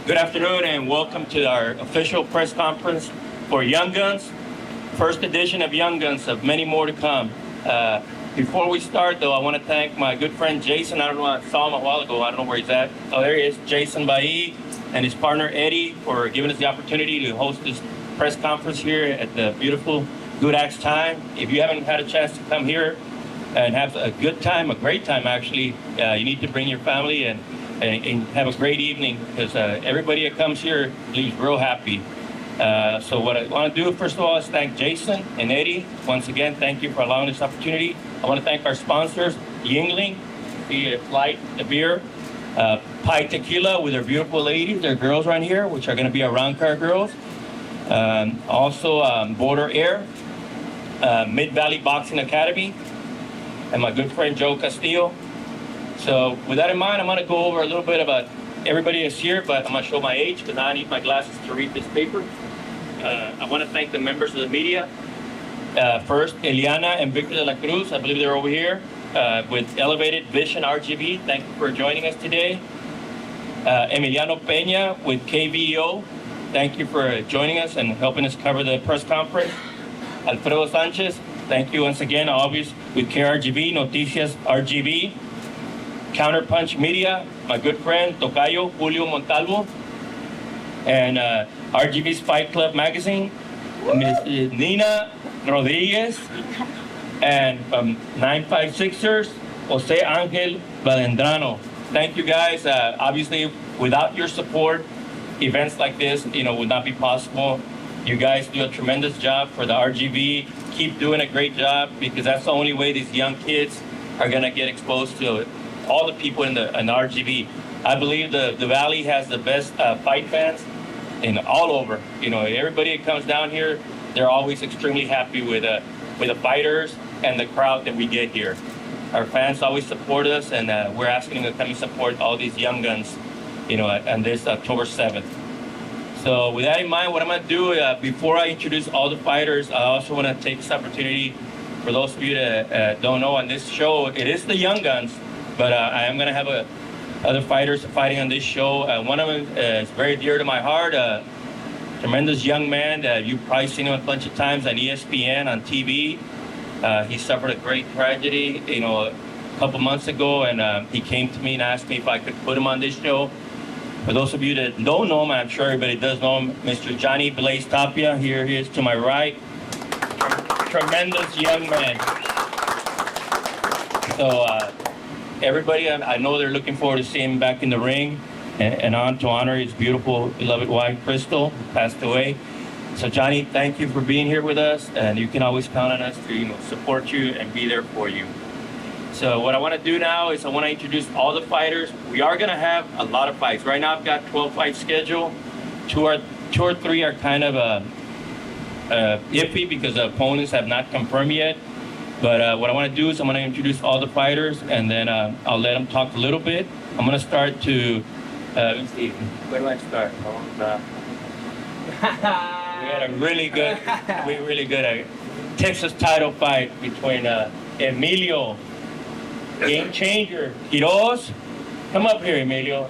Good afternoon and welcome to our official press conference for Young Guns, first edition of Young Guns, of many more to come. Before we start, though, I want to thank my good friend Jason. I don't know, I saw him a while ago. I don't know where he's at. Oh, there he is, Jason Bailly, and his partner Eddie for giving us the opportunity to host this press conference here at the beautiful Good Axe Time. If you haven't had a chance to come here and have a good time, a great time actually, you need to bring your family and have a great evening because everybody that comes here leaves real happy. So what I want to do, first of all, is thank Jason and Eddie. Once again, thank you for allowing this opportunity. I want to thank our sponsors, Yingling, the Flight, the beer, Pi Tequila with their beautiful ladies, their girls right here, which are going to be our round car girls. Also, Border Air, Mid-Valley Boxing Academy, and my good friend Joe Castillo. So with that in mind, I'm going to go over a little bit about everybody that's here, but I'm going to show my age because I need my glasses to read this paper. I want to thank the members of the media. First, Eliana and Victor de la Cruz, I believe they're over here with Elevated Vision RGB. Thank you for joining us today. Emiliano Peña with KVEO. Thank you for joining us and helping us cover the press conference. Alfredo Sanchez, thank you once again, always with KRGB, Noticias RGB. Counterpunch Media, my good friend Tocayo Julio Montalvo, and RGB's Fight Club Magazine, Ms. Nina Rodriguez, and 956ers, Jose Angel Valendrano. Thank you guys. Obviously, without your support, events like this, would not be possible. You guys do a tremendous job for the RGB. Keep doing a great job because that's the only way these young kids are gonna get exposed to it. All the people in the RGB. I believe the Valley has the best fight fans in all over. Everybody that comes down here, they're always extremely happy with the fighters and the crowd that we get here. Our fans always support us, and we're asking them to come and support all these young guns, on this October 7th. So with that in mind, what I'm going to do, before I introduce all the fighters, I also want to take this opportunity, for those of you that don't know, on this show, it is the Young Guns, but I am going to have other fighters fighting on this show. One of them is very dear to my heart, a tremendous young man that you've probably seen him a bunch of times on ESPN, on TV. He suffered a great tragedy, a couple months ago, and he came to me and asked me if I could put him on this show. For those of you that don't know him, I'm sure everybody does know him, Mr. Johnny Blaze Tapia. Here he is to my right. Tremendous young man. So, everybody, I know they're looking forward to seeing him back in the ring and on to honor his beautiful, beloved wife, Crystal, who passed away. So, Johnny, thank you for being here with us, and you can always count on us to support you and be there for you. So what I want to do now is I want to introduce all the fighters. We are going to have a lot of fights. Right now I've got 12 fights scheduled. Two or three are kind of iffy because the opponents have not confirmed yet. But what I want to do is I'm going to introduce all the fighters, and then I'll let them talk a little bit. I'm going to start to, let's see, where do I start? We had a really good Texas title fight between Emilio, Game Changer, Quiroz. Come up here, Emilio.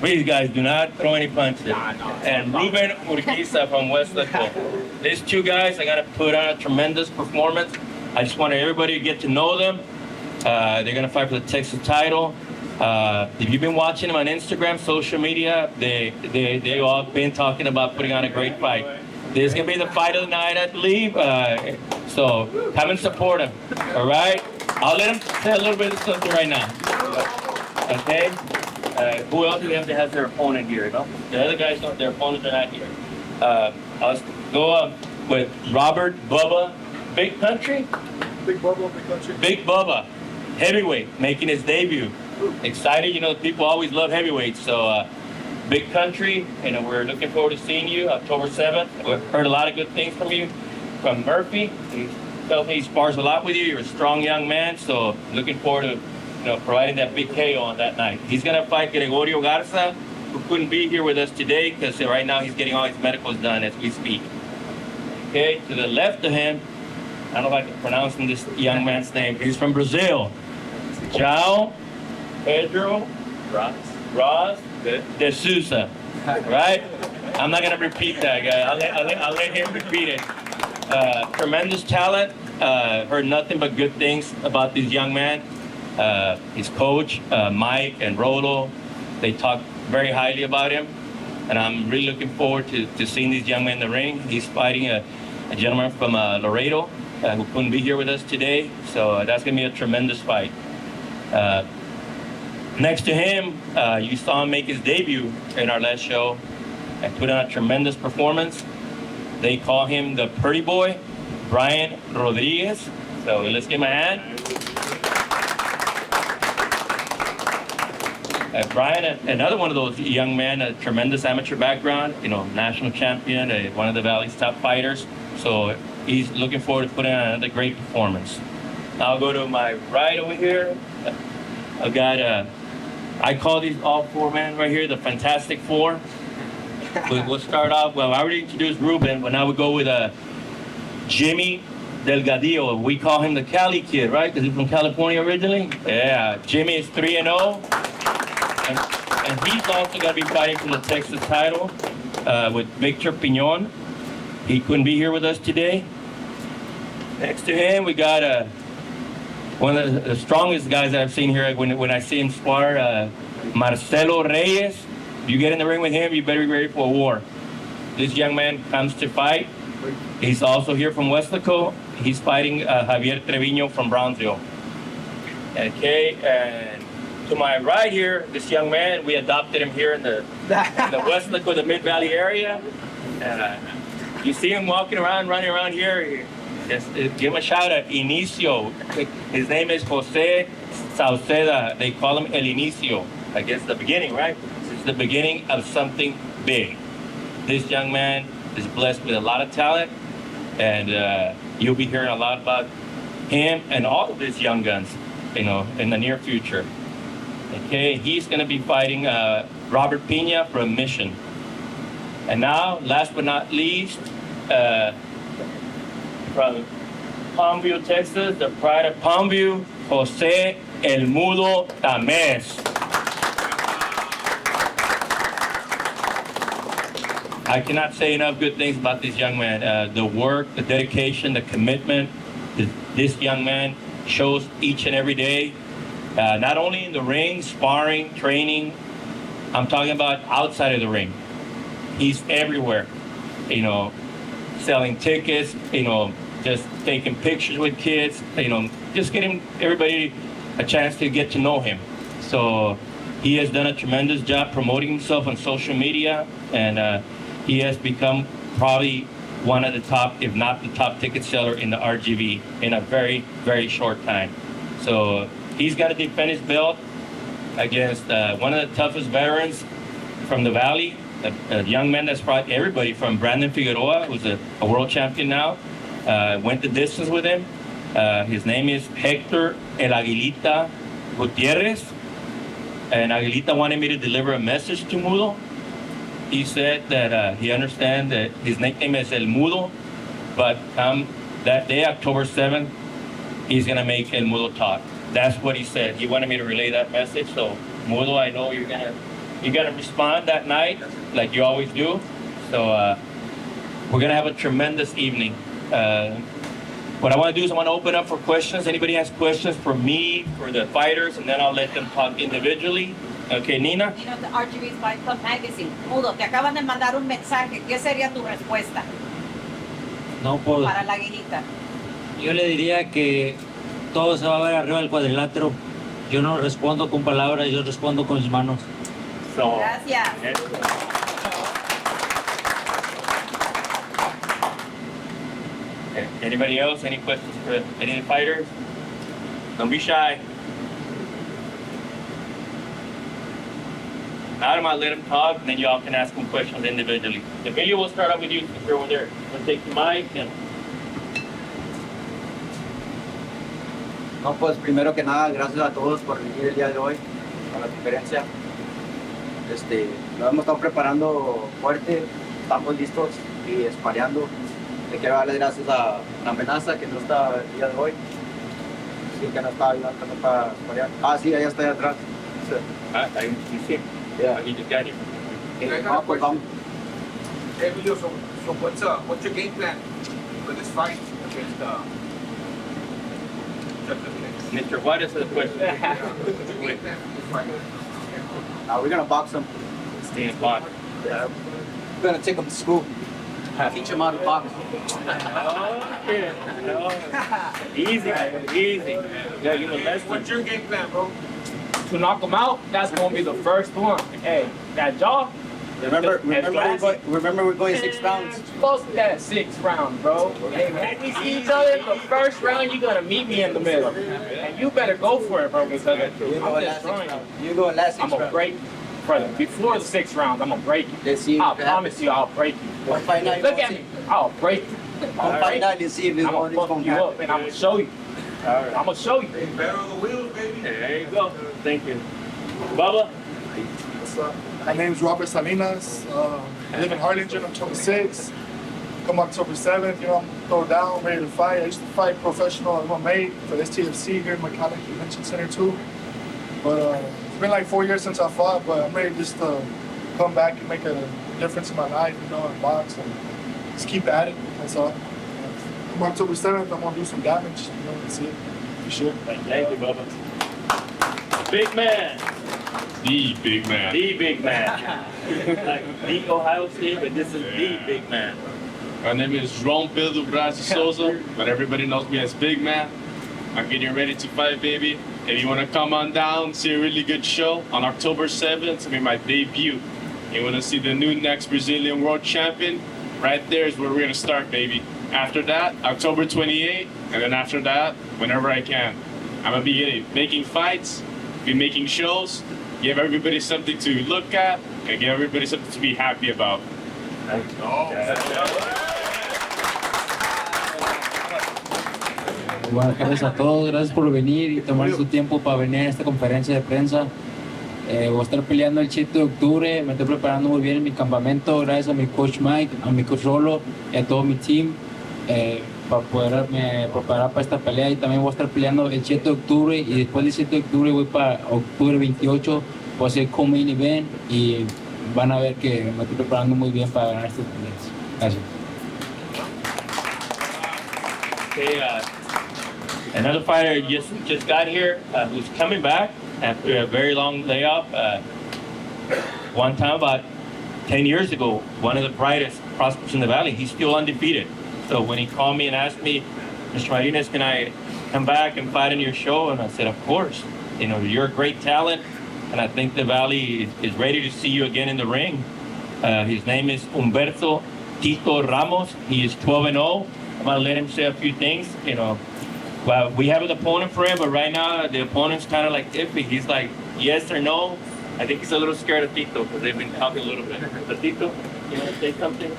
Please, guys, do not throw any punches. And Ruben Urquiza from West Laco. These two guys, I got to put on a tremendous performance. I just want everybody to get to know them. They're going to fight for the Texas title. If you've been watching them on Instagram, social media, they all been talking about putting on a great fight. This is going to be the fight of the night, I believe. So come and support them. All right? I'll let them say a little bit of something right now. Okay? Who else do we have that has their opponent here? No? The other guys, their opponents are not here. I'll go with Robert Bubba Big Country. Big Bubba, Big Country. Big Bubba, heavyweight, making his debut. Excited, people always love heavyweights. So Big Country, we're looking forward to seeing you October 7th. We've heard a lot of good things from you. From Murphy, he tells me he spars a lot with you. You're a strong young man, so looking forward to providing that big KO on that night. He's going to fight Gregorio Garza, who couldn't be here with us today because right now he's getting all his medicals done as we speak. Okay, to the left of him, I don't know if I can pronounce this young man's name. He's from Brazil. João Pedro Raz de Souza. right? I'm not gonna repeat that, guy. I'll let him repeat it. Tremendous talent. Heard nothing but good things about this young man. His coach, Mike and Rolo, they talk very highly about him. And I'm really looking forward to seeing this young man in the ring. He's fighting a gentleman from Laredo who couldn't be here with us today. So that's going to be a tremendous fight. Next to him, you saw him make his debut in our last show and put on a tremendous performance. They call him the Pretty Boy, Brian Rodriguez. So let's give him a hand. Brian, another one of those young men, a tremendous amateur background, national champion, one of the Valley's top fighters. So he's looking forward to putting on another great performance. Now I'll go to my right over here. I've got, I call these all four men right here, the Fantastic Four. We'll start off, well, I already introduced Ruben, but now we go with Jimmy Delgadillo. We call him the Cali Kid, right? Because he's from California originally. Yeah, Jimmy is 3-0. And he's also going to be fighting for the Texas title with Victor Piñon. He couldn't be here with us today. Next to him, we got one of the strongest guys that I've seen here when I see him spar, Marcelo Reyes. If you get in the ring with him, you better be ready for a war. This young man comes to fight. He's also here from Westlaco. He's fighting Javier Trevino from Brownsville. Okay, and to my right here, this young man, we adopted him here in the Westlaco, the Mid-Valley area. You see him walking around, running around here, just give him a shout out, Inicio. His name is Jose Sauceda. They call him El Inicio. I guess the beginning, right? This is the beginning of something big. This young man is blessed with a lot of talent, and you'll be hearing a lot about him and all of these young guns, in the near future. Okay, he's going to be fighting Robert Pina from Mission. And now, last but not least, from Palmview, Texas, the pride of Palmview, Jose El Mudo Tamés. I cannot say enough good things about this young man. The work, the dedication, the commitment this young man shows each and every day. Not only in the ring, sparring, training, I'm talking about outside of the ring. He's everywhere, selling tickets, just taking pictures with kids, just getting everybody a chance to get to know him. So he has done a tremendous job promoting himself on social media, and he has become probably one of the top, if not the top ticket seller in the RGV in a very, very short time. So he's got to defend his belt against one of the toughest veterans from the Valley, a young man that's brought everybody from Brandon Figueroa, who's a world champion now, went the distance with him. His name is Hector El Aguilita Gutierrez. And Aguilita wanted me to deliver a message to Mudo. He said that he understands that his nickname is El Mudo, but that day, October 7th, he's going to make El Mudo talk. That's what he said. He wanted me to relay that message. So, Mudo, I know you're gonna respond that night like you always do. So we're gonna have a tremendous evening. What I want to do is I want to open up for questions. Anybody has questions for me, for the fighters, and then I'll let them talk individually. Okay, Nina? The RGV Fight Club Magazine. Mudo, te acaban de mandar un mensaje. ¿Qué sería tu respuesta No, pues para la aguilita? yo le diría que todo se va a ver arriba del cuadrilátero. Yo no respondo con palabras, yo respondo con mis manos. So, Gracias. okay. Anybody else? Any questions for any of the fighters? Don't be shy. Now I'm gonna let them talk, and then y'all can ask them questions individually. Emilio, we'll start off with you if you're over there. We'll take the mic and No, pues primero que nada, gracias a todos por venir el día de hoy a la conferencia. Lo hemos estado preparando fuerte, estamos listos y espareando. Le quiero darle gracias a la amenaza que no está el día de hoy. Sí, que no está ayudando para esparear. Ah, sí, allá está allá atrás. you see. Yeah. You just got here. Vamos, pues vamos. Hey, Emilio, so what's your game plan for this fight against Mr. Juarez has a question. What's your game plan for this fight? We're gonna box him. Stay in box. We're gonna take him to school. Teach him how to box. Easy, man. Easy. Yeah, give him a lesson. What's your game plan, bro? To knock him out, that's gonna be the first one. Hey, that jaw, Remember, That's we're going 6 rounds. close to that 6th round, bro. Hey, when we see each other in the first round, you're gonna meet me in the middle. And you better go for it, bro, because You go I'm last 6 destroying you. rounds. You go last 6 I'm gonna rounds. break you. Brother, before the 6th round, I'm gonna break you. Let's see. I promise you, I'll break you. One fight night. Look at me. I'll break you. One fight night and see if this I'm one gonna is fuck gonna you happen. up, and I'm gonna show you. I'm gonna show you. Better on the wheels, baby. There you go. Thank you. Bubba? What's up? My name's Robert Salinas. I live in Harlingen. I'm 26. Come October 7th, I'm throw down, ready to fight. I used to fight professional MMA for STFC here in McAllen Convention Center too. But it's been like 4 years since I fought, but I'm ready just to come back and make a difference in my life, and box and just keep at it. That's all. Come October 7th, I'm gonna do some damage, that's it. For sure. Thank you, Bubba. Big man. The big man. The big man. Like the Ohio State, but this is the big man. My name is João Pedro Braz de Souza, but everybody knows me as Big Man. I'm getting ready to fight, baby. If you want to come on down, see a really good show on October 7th, it's going to be my debut. You want to see the new next Brazilian world champion? Right there is where we're going to start, baby. After that, October 28th, and then after that, whenever I can. I'm going to be making fights, be making shows, give everybody something to look at, and give everybody something to be happy about. Buenas tardes a todos, gracias por venir y tomar su tiempo para venir a esta conferencia de prensa. Voy a estar peleando el 7 de octubre, me estoy preparando muy bien en mi campamento, gracias a mi coach Mike, a mi coach Rolo y a todo mi team para poderme preparar para esta pelea. Y también voy a estar peleando el 7 de octubre y después del 7 de octubre voy para octubre 28, voy a hacer co-main event y van a ver que me estoy preparando muy bien para ganar estas peleas. Gracias. Okay, another fighter just got here who's coming back after a very long layoff. One time about 10 years ago, one of the brightest prospects in the valley, he's still undefeated. So when he called me and asked me, Mr. Martinez, can I come back and fight in your show? And I said, of course. You're a great talent, and I think the valley is ready to see you again in the ring. His name is Humberto Tito Ramos. He is 12-0. I'm gonna let him say a few things. Well, we have an opponent for him, but right now the opponent's kind of like iffy. He's like yes or no. I think he's a little scared of Tito because they've been talking a little bit. But Tito, you want to say something?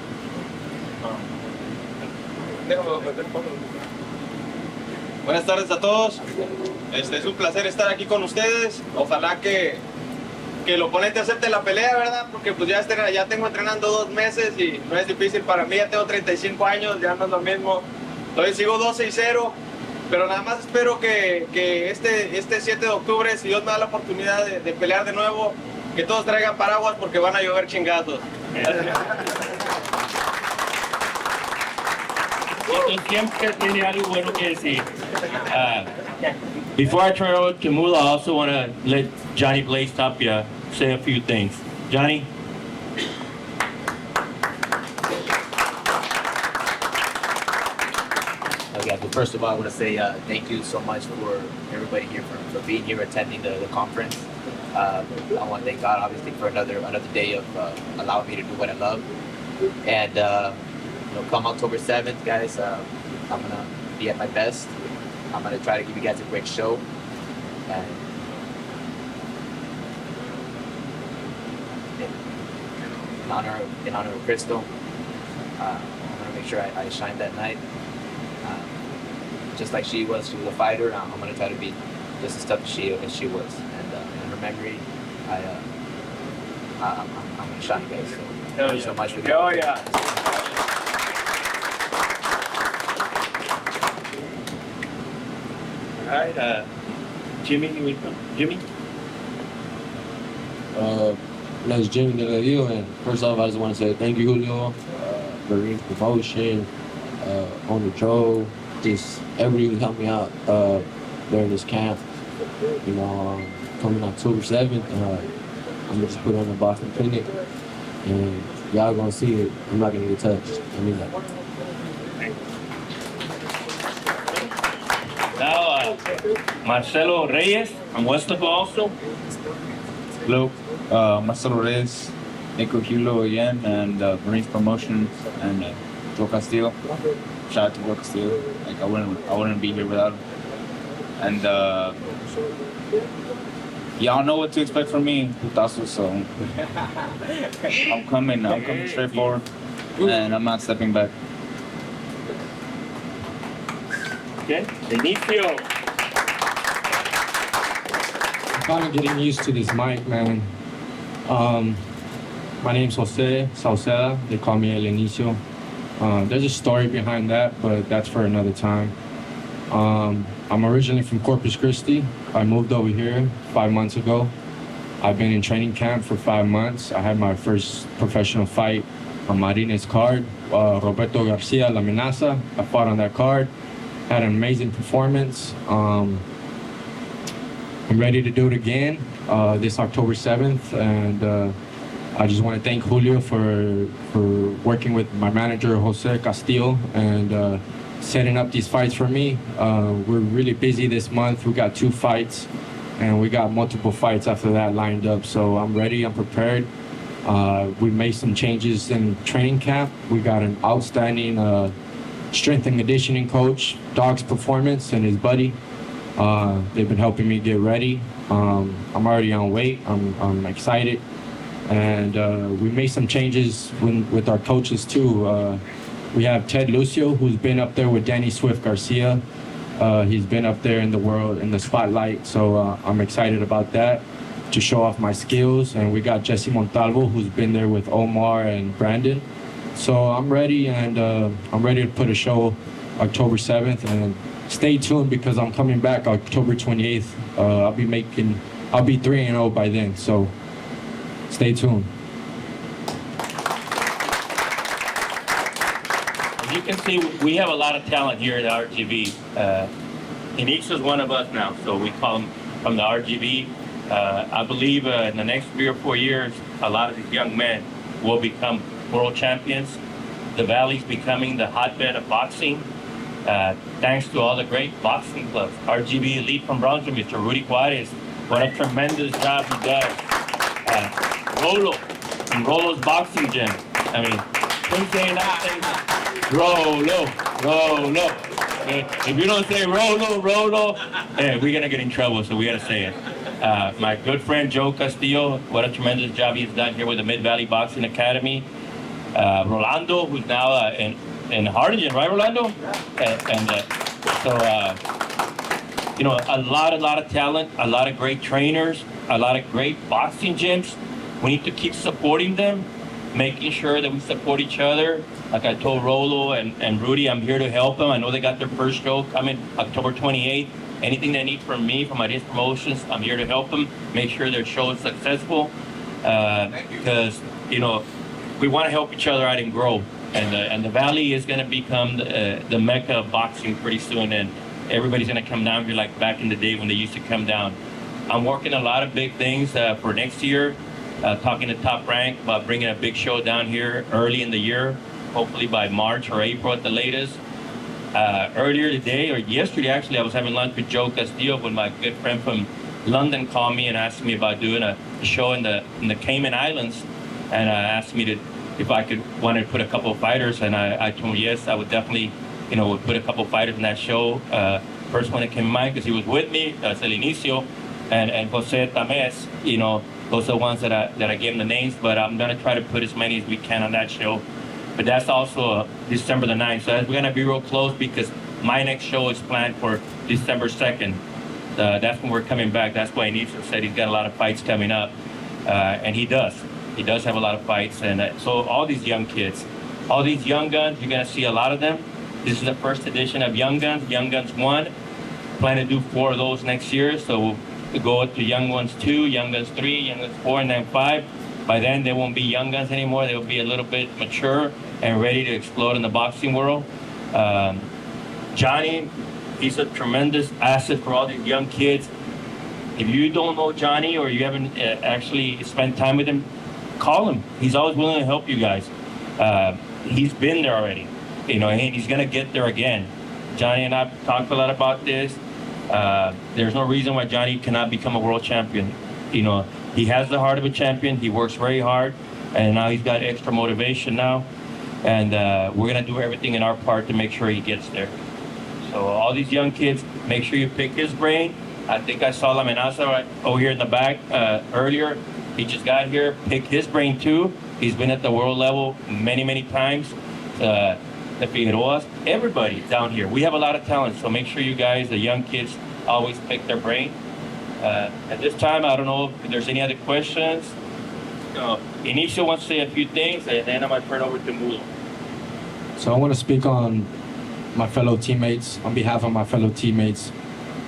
Buenas tardes a todos. Es un placer estar aquí con ustedes. Ojalá que el oponente acepte la pelea, ¿verdad? Porque pues ya tengo entrenando 2 meses y no es difícil para mí. Ya tengo 35 años, ya no es lo mismo. Entonces sigo 12-0, pero nada más espero que este 7 de octubre, si Dios me da la oportunidad de pelear de nuevo, que todos traigan paraguas porque van a llover chingazos. Tito siempre tiene algo bueno que decir. Before I turn it over to Mula, I also want to let Johnny Blaze Tapia say a few things. Johnny? Yeah, but first of all, I want to say thank you so much for everybody here for being here, attending the conference. I want to thank God, obviously, for another day of allowing me to do what I love. And come October 7th, guys, I'm gonna be at my best. I'm gonna try to give you guys a great show. And in honor of Crystal, I'm gonna make sure I shine that night. Just like she was a fighter. I'm gonna try to be just as tough as she was. And in her memory, I'm gonna shine, guys. So thank you so much for that. Oh yeah. All right, Jimmy, Jimmy? That's Jimmy DeLeo, and first off, I just want to say thank you, Julio, Marine Promotion, Owner Joe, just everybody who helped me out during this camp. You know, coming October 7th, I'm gonna just put on the Boston Clinic, and y'all gonna see it. I'm not gonna get touched. I mean that. Now, Marcelo Reyes from Westerville also. Hello, Marcelo Reyes, Nico Hulo again, and Marines Promotions, and Joe Castillo. Shout out to Joe Castillo. Like I wouldn't be here without him. And y'all know what to expect from me, Putazo. So I'm coming straight forward, and I'm not stepping back. Okay, Benicio. I'm kind of getting used to this mic, man. My name's Jose Sauceda. They call me El Inicio. There's a story behind that, but that's for another time. I'm originally from Corpus Christi. I moved over here 5 months ago. I've been in training camp for 5 months. I had my first professional fight on Marines card, Roberto Garcia La Amenaza. I fought on that card. Had an amazing performance. I'm ready to do it again this October 7th, and I just want to thank Julio for working with my manager Jose Castillo and setting up these fights for me. We're really busy this month. We got 2 fights, and we got multiple fights after that lined up. So I'm ready. I'm prepared. We made some changes in training camp. We got an outstanding strength and conditioning coach, Dog's Performance, and his buddy. They've been helping me get ready. I'm already on weight. I'm excited. And we made some changes with our coaches too. We have Ted Lucio, who's been up there with Danny Swift Garcia. He's been up there in the world, in the spotlight. So I'm excited about that, to show off my skills. And we got Jesse Montalvo, who's been there with Omar and Brandon. So I'm ready, and I'm ready to put a show October 7th, and stay tuned because I'm coming back October 28th. I'll be 3-0 by then, so stay tuned. As you can see, we have a lot of talent here at RGV. Inicio's one of us now, so we call him from the RGV. I believe in the next 3 or 4 years, a lot of these young men will become world champions. The Valley's becoming the hotbed of boxing, thanks to all the great boxing clubs. RGV Elite from Brunswick, Mr. Rudy Juarez, what a tremendous job he does. Rolo, from Rolo's Boxing Gym. I mean, who's saying that? Rolo. If you don't say Rolo, we're gonna get in trouble, so we gotta say it. My good friend Joe Castillo, what a tremendous job he's done here with the Mid-Valley Boxing Academy. Rolando, who's now in Harlingen, right, Rolando? You know, a lot of talent, a lot of great trainers, a lot of great boxing gyms. We need to keep supporting them, making sure that we support each other. Like I told Rolo and Rudy, I'm here to help them. I know they got their first show coming October 28th. Anything they need from me, from Marines Promotions, I'm here to help them, make sure their show is successful. Because, you know, we want to help each other out and grow. And the Valley is going to become the mecca of boxing pretty soon. And everybody's going to come down here like back in the day when they used to come down. I'm working a lot of big things for next year. Talking to Top Rank about bringing a big show down here early in the year, hopefully by March or April at the latest. Earlier today, or yesterday actually, I was having lunch with Joe Castillo when my good friend from London called me and asked me about doing a show in the Cayman Islands, and asked me if I wanted to put a couple of fighters, and I told him yes, I would definitely, would put a couple of fighters in that show. First one that came to mind, because he was with me, that's El Inicio, and Jose Tamés, those are the ones that I gave him the names, but I'm gonna try to put as many as we can on that show. But that's also December the 9th. So we're gonna be real close because my next show is planned for December 2nd. That's when we're coming back. That's why Inicio said he's got a lot of fights coming up. And he does. He does have a lot of fights. And so all these young kids, all these young guns, you're gonna see a lot of them. This is the first edition of Young Guns, Young Guns 1. Plan to do 4 of those next year. So we'll go to Young Ones 2, Young Guns 3, Young Guns 4, and then 5. By then, they won't be young guns anymore. They'll be a little bit mature and ready to explode in the boxing world. Johnny, he's a tremendous asset for all these young kids. If you don't know Johnny or you haven't actually spent time with him, call him. He's always willing to help you guys. He's been there already, you know, and he's gonna get there again. Johnny and I talked a lot about this. There's no reason why Johnny cannot become a world champion. You know, he has the heart of a champion. He works very hard, and now he's got extra motivation now. And we're gonna do everything in our part to make sure he gets there. So all these young kids, make sure you pick his brain. I think I saw La Amenaza right over here in the back earlier. He just got here. Pick his brain too. He's been at the world level many, many times. The Figueroas, everybody down here. We have a lot of talent, so make sure you guys, the young kids, always pick their brain. At this time, I don't know if there's any other questions. Inicio wants to say a few things, and then I'm going to turn over to Mulo. So I want to speak on my fellow teammates, on behalf of my fellow teammates.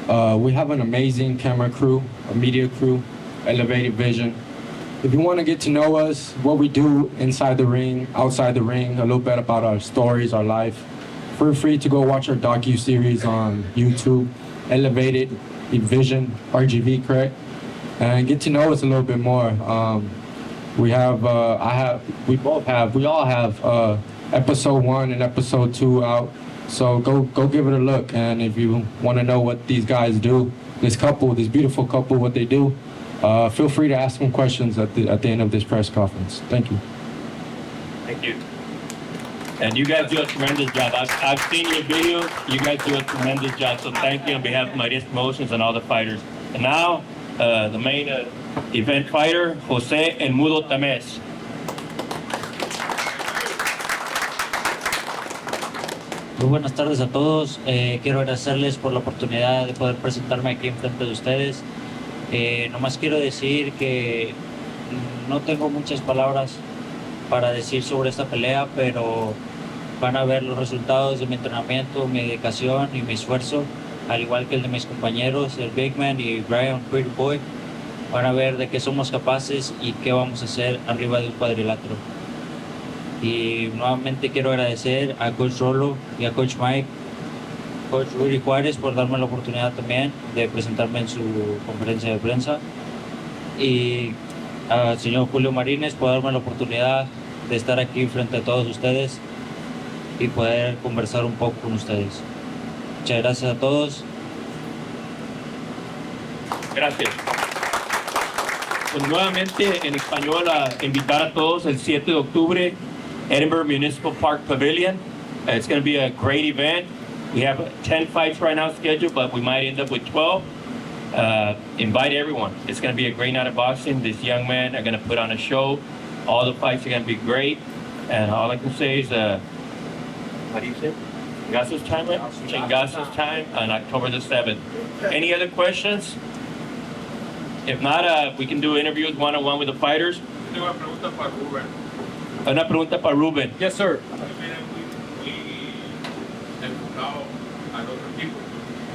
We have an amazing camera crew, a media crew, Elevated Vision. If you want to get to know us, what we do inside the ring, outside the ring, a little bit about our stories, our life, feel free to go watch our docu-series on YouTube, Elevated Vision, RGV, correct? And get to know us a little bit more. We all have episode 1 and episode 2 out. So go give it a look. And if you want to know what these guys do, this beautiful couple, what they do, feel free to ask them questions at the end of this press conference. Thank you. Thank you. And you guys do a tremendous job. I've seen your videos. You guys do a tremendous job. So thank you on behalf of Maria's Promotions and all the fighters. And now, the main event fighter, Jose El Mudo Tamés. Muy buenas tardes a todos. Quiero agradecerles por la oportunidad de poder presentarme aquí enfrente de ustedes. Nomás quiero decir que no tengo muchas palabras para decir sobre esta pelea, pero van a ver los resultados de mi entrenamiento, mi dedicación y mi esfuerzo, al igual que el de mis compañeros, el Big Man y Brian Pretty Boy. Van a ver de qué somos capaces y qué vamos a hacer arriba de un cuadrilátero. Y nuevamente quiero agradecer a Coach Rolo y a Coach Mike, Coach Rudy Juárez por darme la oportunidad también de presentarme en su conferencia de prensa, y al señor Julio Marínez por darme la oportunidad de estar aquí frente a todos ustedes y poder conversar un poco con ustedes. Muchas gracias a todos. Gracias. Pues nuevamente en español a invitar a todos el 7 de octubre, Edinburgh Municipal Park Pavilion. It's going to be a great event. We have 10 fights right now scheduled, but we might end up with 12. Invite everyone. It's going to be a great night of boxing. These young men are going to put on a show. All the fights are going to be great. And all I can say is, what do you say? Chingazo's time, right? Chingazo's time on October the 7th. Any other questions? If not, we can do interviews one-on-one with the fighters. Tengo una pregunta para Ruben. Una pregunta para Ruben. Yes, sir. Enfocado al otro equipo.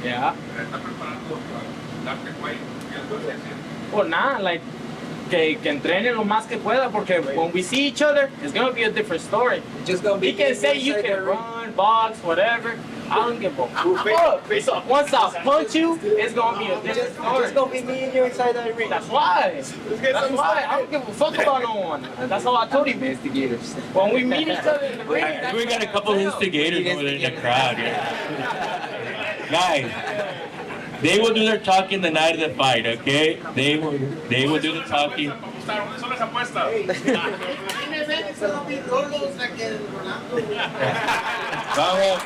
Yeah. ¿Está preparando para darte cuenta? Well, nah, like, que entrene lo más que pueda, porque when we see each other, it's going to be a different story. Just gonna be He can say you can run, box, whatever. I don't give a fuck. Once I punch you, it's going to be a different story. Just gonna be me and you inside that ring. That's why. That's why. I don't give a fuck about no one. That's how I told you. Investigators. When we meet each other in the ring, We got a couple instigators over there in the crowd. Yeah. Guys, they will do their talking the night of the fight, okay? They will do the talking. ¿Dónde son las apuestas? Vamos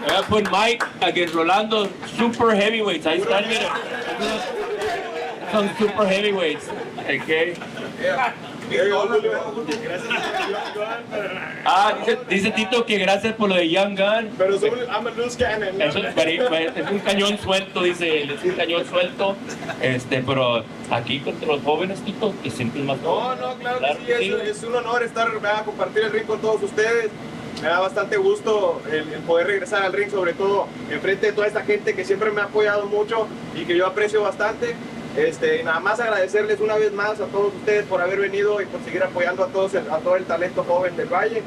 a put Mike against Rolando, super heavyweights. Ahí están, mira. Son super heavyweights, okay? Dice Tito que gracias por lo de Young Gun. Pero I'm a loose cannon. Es un cañón suelto, dice él, es un cañón suelto. Pero aquí contra los jóvenes, Tito, que siempre es más joven. No, claro que sí, es un honor estar, ¿verdad?, compartir el ring con todos ustedes. Me da bastante gusto el poder regresar al ring, sobre todo enfrente de toda esta gente que siempre me ha apoyado mucho y que yo aprecio bastante. Y nada más agradecerles una vez más a todos ustedes por haber venido y por seguir apoyando a todo el talento joven del Valle.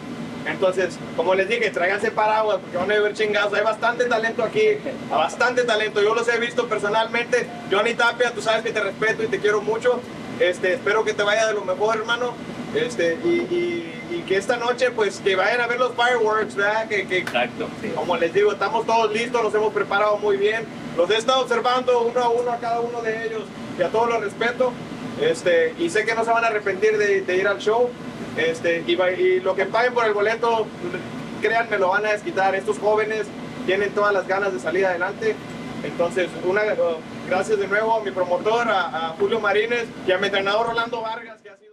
Entonces, como les dije, tráiganse paraguas porque van a ver chingados. Hay bastante talento aquí, bastante talento. Yo los he visto personalmente. Johnny Tapia, tú sabes que te respeto y te quiero mucho. Espero que te vaya de lo mejor, hermano. Y que esta noche, pues, que vayan a ver los fireworks, ¿verdad? Exacto. Sí. Como les digo, estamos todos listos, los hemos preparado muy bien. Los he estado observando uno a uno a cada uno de ellos y a todos los respeto. Y sé que no se van a arrepentir de ir al show. Y lo que paguen por el boleto, créanme, lo van a desquitar. Estos jóvenes tienen todas las ganas de salir adelante. Entonces, gracias de nuevo a mi promotor, a Julio Marínez y a mi entrenador Rolando Vargas, que ha sido...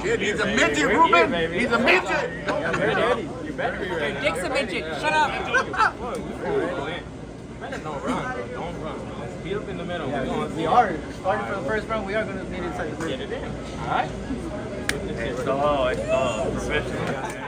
Shit, he's a midget, Ruben. He's a midget. You better be ready. Dick's a midget. Shut up. Don't run. Be up in the middle. We are starting for the first round. We are going to meet inside the group. Get it in. All right. Esto, professional.